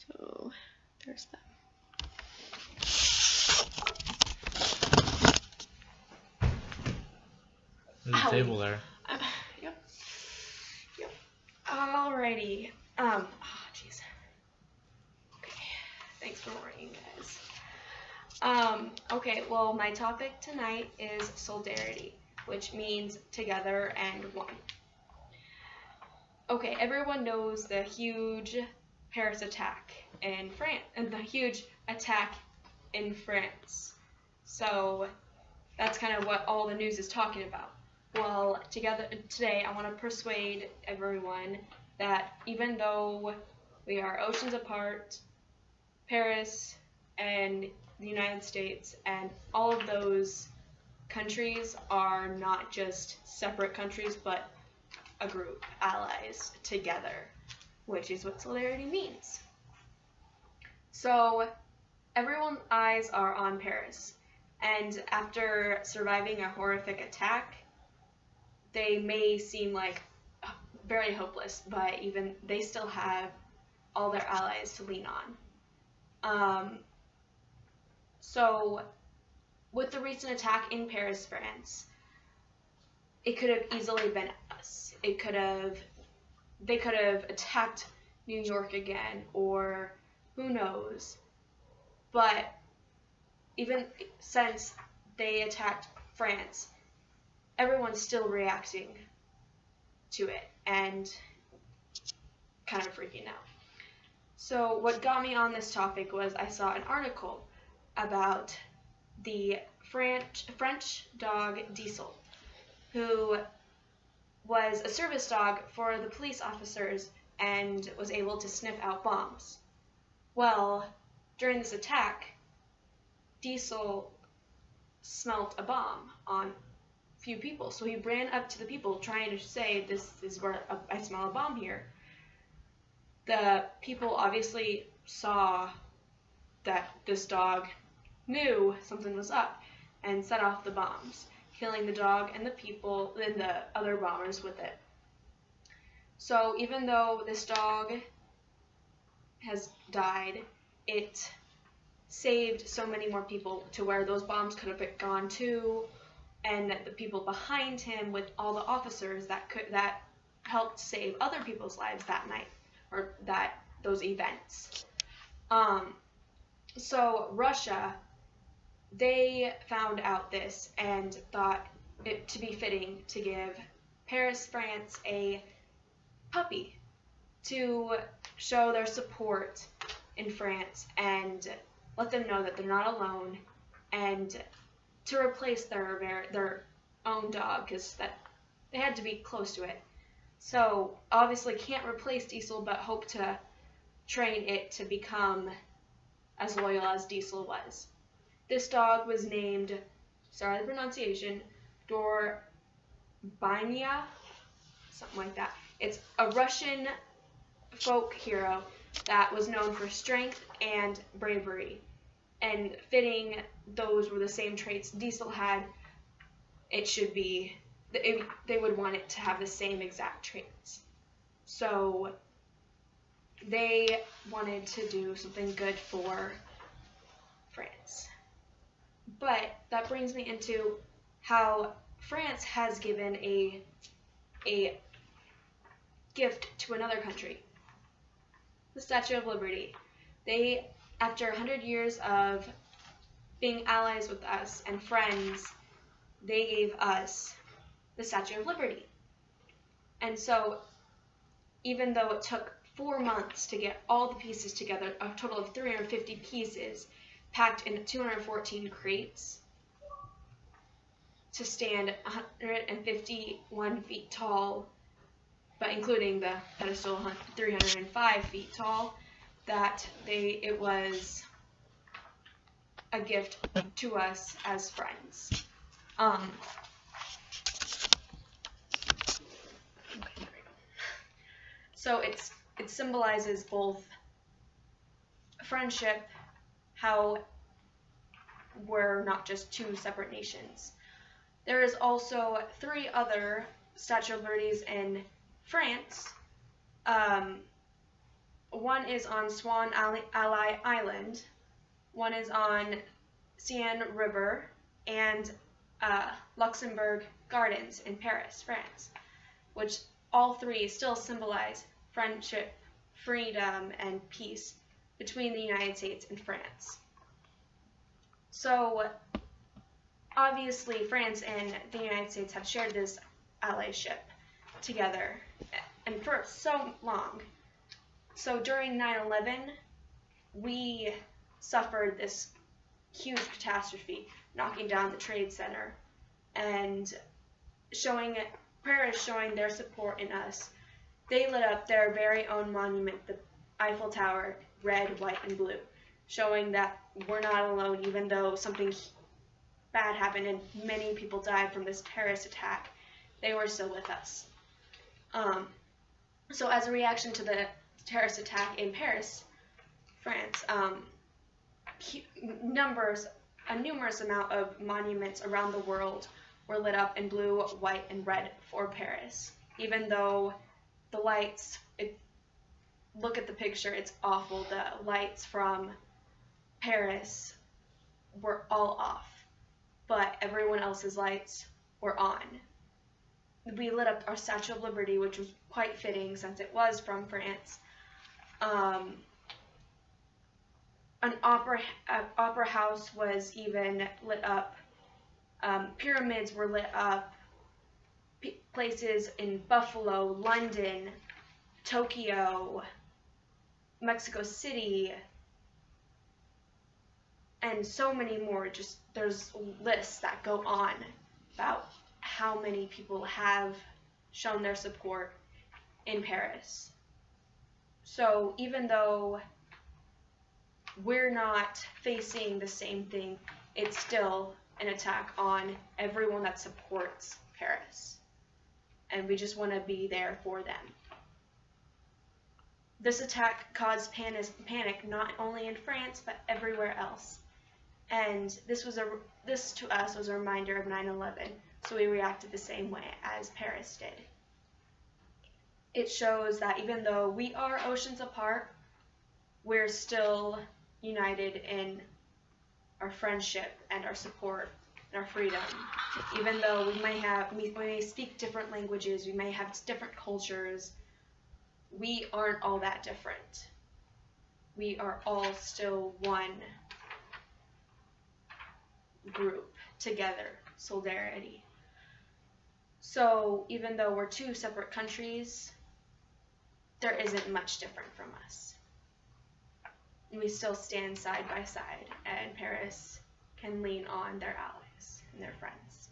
So there's that. There's a table there. Yep. Alrighty. Jeez. Okay. Thanks for warning, guys. Okay, well, my topic tonight is solidarity, which means together and one. Okay, everyone knows the huge Paris attack in France, and the huge attack in France. So that's kind of what all the news is talking about. Well, today I want to persuade everyone that even though we are oceans apart, Paris and the United States and all of those countries are not just separate countries, but a group, allies together, which is what solidarity means. So everyone's eyes are on Paris, and after surviving a horrific attack, they may seem like very hopeless, but even they still have all their allies to lean on. So with the recent attack in Paris, France, it could have easily been us. They could have attacked New York again, or who knows. But even since they attacked France, everyone's still reacting to it and kind of freaking out. So what got me on this topic was I saw an article about the French dog Diesel, who was a service dog for the police officers and was able to sniff out bombs. Well, during this attack, Diesel smelt a bomb on a few people, so he ran up to the people trying to say, "This is where I smell a bomb here." The people obviously saw that this dog knew something was up and set off the bombs, killing the dog and the people and the other bombers with it. So even though this dog has died, it saved so many more people to where those bombs could have gone to, and the people behind him with all the officers that helped save other people's lives that night, or those events. So Russia, they found out this and thought it to be fitting to give Paris, France a puppy to show their support in France and let them know that they're not alone, and to replace their own dog, because they had to be close to it. So obviously can't replace Diesel, but hope to train it to become as loyal as Diesel was. This dog was named, sorry the pronunciation, Dorbinia, something like that. It's a Russian folk hero that was known for strength and bravery. And fitting those were the same traits Diesel had, it should be, they would want it to have the same exact traits. So they wanted to do something good for France. But that brings me into how France has given a gift to another country, the Statue of Liberty. They, after 100 years of being allies with us and friends, they gave us the Statue of Liberty. And so, even though it took 4 months to get all the pieces together, a total of 350 pieces, packed in 214 crates, to stand 151 feet tall, but including the pedestal 305 feet tall, that it was a gift to us as friends. So it symbolizes both friendship, how we're not just two separate nations. There is also 3 other Statue of Liberties in France, One is on Swan Ally Island, one is on Seine River, and Luxembourg Gardens in Paris, France, which all three still symbolize friendship, freedom, and peace between the United States and France. So obviously France and the United States have shared this allyship together, and for so long. So during 9/11, we suffered this huge catastrophe, knocking down the Trade Center, and Paris showing their support in us. They lit up their very own monument, the Eiffel Tower, red, white, and blue, showing that we're not alone, even though something bad happened and many people died from this terrorist attack. They were still with us. So as a reaction to the terrorist attack in Paris, France, a numerous amount of monuments around the world were lit up in blue, white, and red for Paris. Even though the lights, look at the picture, it's awful. The lights from Paris were all off, but everyone else's lights were on. We lit up our Statue of Liberty, which was quite fitting since it was from France. An opera house was even lit up. Pyramids were lit up. Places in Buffalo, London, Tokyo, Mexico City, and so many more. Just there's lists that go on about how many people have shown their support in Paris. So even though we're not facing the same thing, it's still an attack on everyone that supports Paris. And we just want to be there for them. This attack caused panic not only in France, but everywhere else. And this to us was a reminder of 9/11, so we reacted the same way as Paris did. It shows that even though we are oceans apart, we're still united in our friendship and our support and our freedom. Even though we may speak different languages, we may have different cultures, we aren't all that different. We are all still one group together, solidarity. So even though we're two separate countries, there isn't much different from us. We still stand side by side, and Paris can lean on their allies and their friends.